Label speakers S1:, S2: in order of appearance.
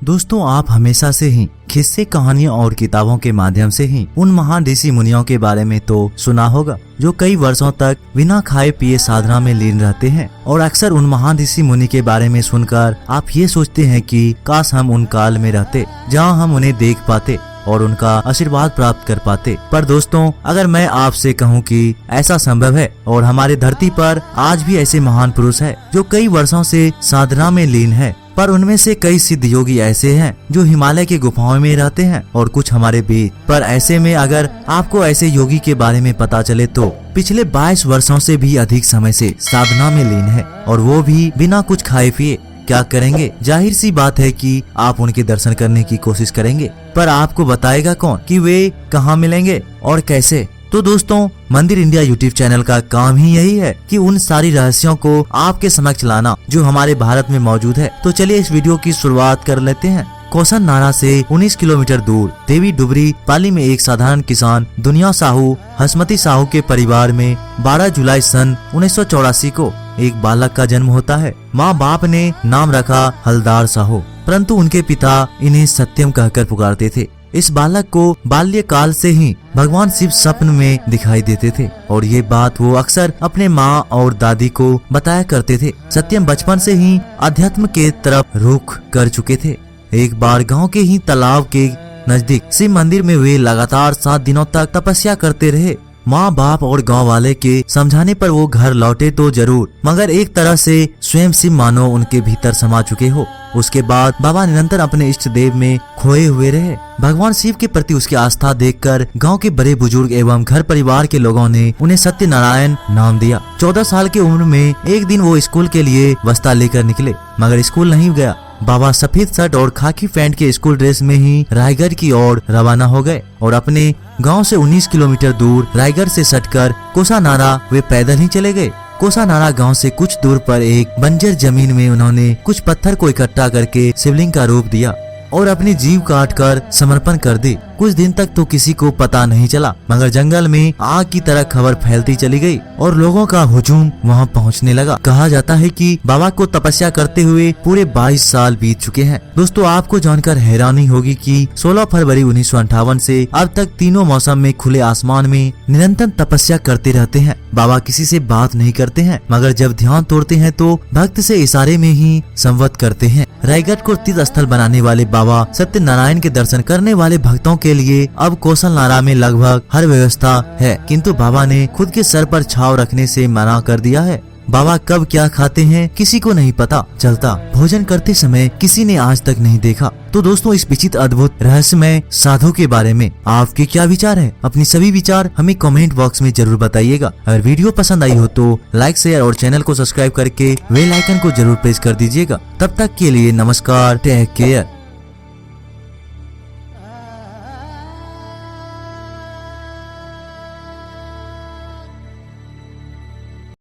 S1: दोस्तों, आप हमेशा से ही किस्से, कहानियों और किताबों के माध्यम से ही उन महान ऋषि मुनियों के बारे में तो सुना होगा जो कई वर्षों तक बिना खाए पिए साधना में लीन रहते हैं। और अक्सर उन महान ऋषि मुनि के बारे में सुनकर आप ये सोचते हैं कि काश हम उन काल में रहते जहाँ हम उन्हें देख पाते और उनका आशीर्वाद प्राप्त कर पाते। पर दोस्तों, अगर मैं आपसे कहूं कि ऐसा संभव है और हमारे धरती पर आज भी ऐसे महान पुरुष हैं जो कई वर्षों से साधना में लीन है, पर उनमें से कई सिद्ध योगी ऐसे हैं जो हिमालय के गुफाओं में रहते हैं और कुछ हमारे बीच। पर ऐसे में अगर आपको ऐसे योगी के बारे में पता चले तो पिछले 22 वर्षों से भी अधिक समय से साधना में लीन है और वो भी बिना कुछ खाए पिए, क्या करेंगे? जाहिर सी बात है कि आप उनके दर्शन करने की कोशिश करेंगे, पर आपको बताएगा कौन कि वे कहाँ मिलेंगे और कैसे? तो दोस्तों, मंदिर इंडिया यूट्यूब चैनल का काम ही यही है कि उन सारी रहस्यों को आपके समक्ष लाना जो हमारे भारत में मौजूद है। तो चलिए इस वीडियो की शुरुआत कर लेते हैं। कौसन नारा से 19 किलोमीटर दूर देवी डुबरी पाली में एक साधारण किसान दुनिया साहू हसमती साहू के परिवार में 12 जुलाई सन 1984 को एक बालक का जन्म होता है। माँ बाप ने नाम रखा हलदार साहू, परंतु उनके पिता इन्हें सत्यम कहकर पुकारते थे। इस बालक को बाल्यकाल से ही भगवान शिव स्वप्न में दिखाई देते थे और ये बात वो अक्सर अपने माँ और दादी को बताया करते थे। सत्यम बचपन से ही अध्यात्म के तरफ रुख कर चुके थे। एक बार गांव के ही तालाब के नजदीक शिव मंदिर में वे लगातार 7 दिनों तक तपस्या करते रहे। माँ बाप और गांव वाले के समझाने पर वो घर लौटे तो जरूर, मगर एक तरह से स्वयं शिव मानो उनके भीतर समा चुके हो। उसके बाद बाबा निरंतर अपने इष्ट देव में खोए हुए रहे। भगवान शिव के प्रति उसकी आस्था देखकर गांव के बड़े बुजुर्ग एवं घर परिवार के लोगों ने उन्हें सत्यनारायण नाम दिया। 14 साल की उम्र में एक दिन वो स्कूल के लिए बस्ता लेकर निकले, मगर स्कूल नहीं गया। बाबा सफेद शर्ट और खाकी पैंट के स्कूल ड्रेस में ही रायगढ़ की ओर रवाना हो गए और अपने गांव से 19 किलोमीटर दूर रायगढ़ से सटकर कोसा नारा वे पैदल ही चले गए। कोसा नारा गांव से कुछ दूर पर एक बंजर जमीन में उन्होंने कुछ पत्थर को इकट्ठा करके शिवलिंग का रूप दिया और अपनी जीव काट कर समर्पण कर दी। कुछ दिन तक तो किसी को पता नहीं चला, मगर जंगल में आग की तरह खबर फैलती चली गई और लोगों का हुजूम वहां पहुंचने लगा। कहा जाता है कि बाबा को तपस्या करते हुए पूरे 22 साल बीत चुके हैं। दोस्तों, आपको जानकर हैरानी होगी कि 16 फरवरी 1958 से अब तक तीनों मौसम में खुले आसमान में निरंतर तपस्या करते रहते हैं। बाबा किसी से बात नहीं करते हैं, मगर जब ध्यान तोड़ते हैं तो भक्त से इशारे में ही संवाद करते हैं। रायगढ़ को तीर्थ स्थल बनाने वाले बाबा सत्यनारायण के दर्शन करने वाले भक्तों के लिए अब कौशल नारा में लगभग हर व्यवस्था है, किंतु बाबा ने खुद के सर पर छाव रखने से मना कर दिया है। बाबा कब क्या खाते हैं किसी को नहीं पता चलता। भोजन करते समय किसी ने आज तक नहीं देखा। तो दोस्तों, इस विचित्र अद्भुत रहस्यमय साधु के बारे में आपके क्या विचार है? अपनी सभी विचार हमें कमेंट बॉक्स में जरूर बताइएगा। अगर वीडियो पसंद आई हो तो लाइक, शेयर और चैनल को सब्सक्राइब करके बेल आइकन को जरूर प्रेस कर दीजिएगा। तब तक के लिए नमस्कार, टेक केयर।